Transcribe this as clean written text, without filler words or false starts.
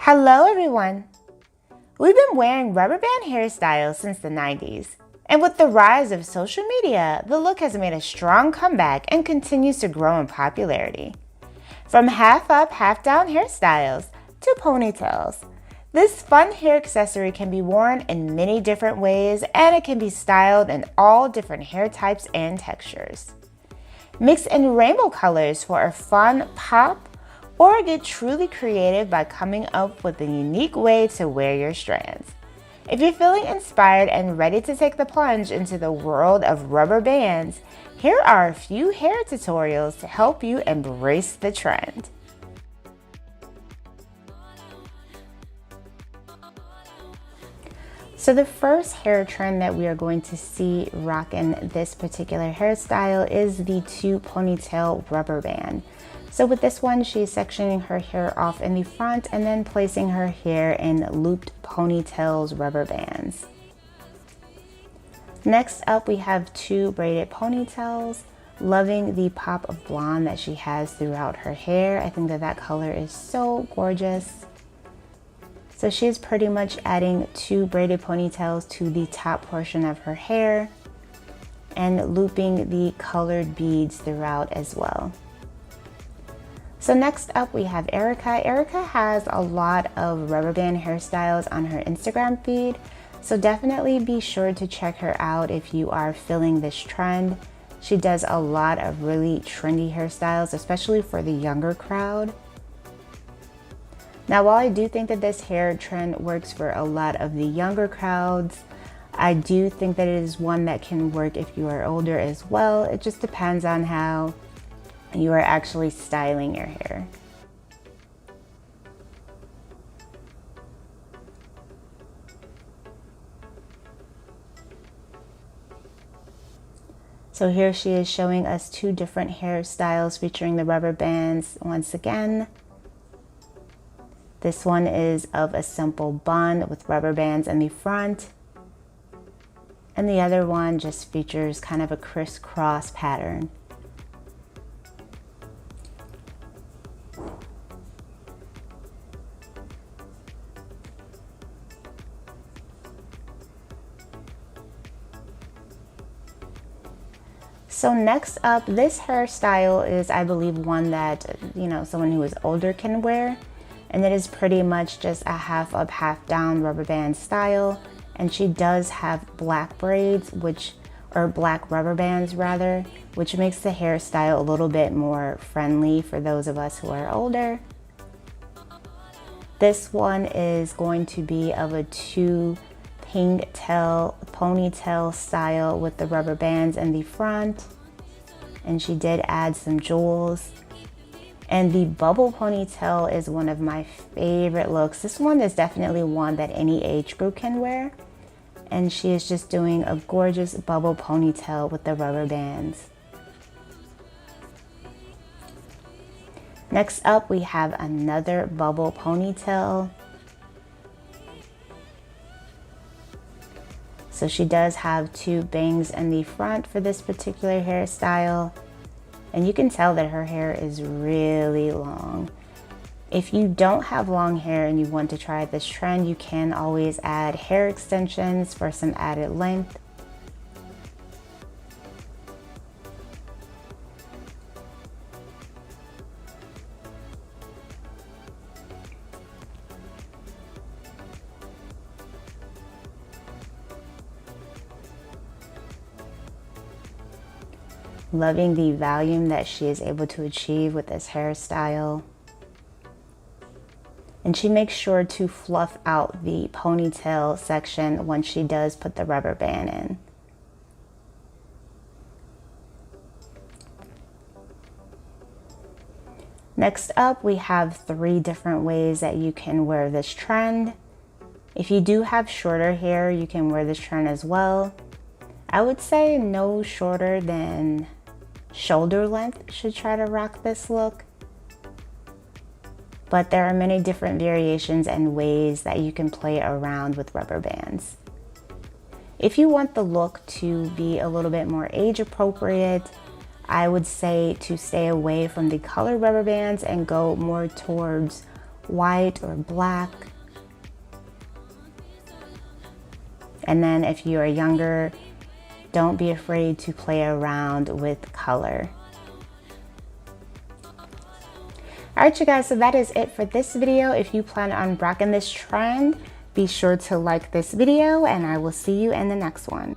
Hello everyone! We've been wearing rubber band hairstyles since the 90s, and with the rise of social media, the look has made a strong comeback and continues to grow in popularity. From half up, half down hairstyles to ponytails, this fun hair accessory can be worn in many different ways and it can be styled in all different hair types and textures. Mix in rainbow colors for a fun pop, or get truly creative by coming up with a unique way to wear your strands. If you're feeling inspired and ready to take the plunge into the world of rubber bands, here are a few hair tutorials to help you embrace the trend. So the first hair trend that we are going to see rocking this particular hairstyle is the two ponytail rubber band. So with this one, she's sectioning her hair off in the front and then placing her hair in looped ponytails rubber bands. Next up, we have two braided ponytails. Loving the pop of blonde that she has throughout her hair. I think that color is so gorgeous. So she's pretty much adding two braided ponytails to the top portion of her hair and looping the colored beads throughout as well. So next up we have Erica. Erica has a lot of rubber band hairstyles on her Instagram feed, so definitely be sure to check her out if you are feeling this trend. She does a lot of really trendy hairstyles, especially for the younger crowd. Now, while I do think that this hair trend works for a lot of the younger crowds, I do think that it is one that can work if you are older as well. It just depends on how you are actually styling your hair. So here she is showing us two different hairstyles featuring the rubber bands once again. This one is of a simple bun with rubber bands in the front, and the other one just features kind of a crisscross pattern. So next up, this hairstyle is, I believe, one that, someone who is older can wear. And it is pretty much just a half up, half down rubber band style. And she does have black braids, or black rubber bands rather, which makes the hairstyle a little bit more friendly for those of us who are older. This one is going to be of a two ponytail style with the rubber bands in the front, and she did add some jewels. And the bubble ponytail is one of my favorite looks. This one is definitely one that any age group can wear, and she is just doing a gorgeous bubble ponytail with the rubber bands. Next up, we have another bubble ponytail. So she does have two bangs in the front for this particular hairstyle. And you can tell that her hair is really long. If you don't have long hair and you want to try this trend, you can always add hair extensions for some added length. Loving the volume that she is able to achieve with this hairstyle. And she makes sure to fluff out the ponytail section once she does put the rubber band in. Next up, we have three different ways that you can wear this trend. If you do have shorter hair, you can wear this trend as well. I would say no shorter than shoulder length should try to rock this look. But there are many different variations and ways that you can play around with rubber bands. If you want the look to be a little bit more age appropriate, I would say to stay away from the colored rubber bands and go more towards white or black. And then if you are younger, don't be afraid to play around with color. Alright you guys, so that is it for this video. If you plan on rocking this trend, be sure to like this video and I will see you in the next one.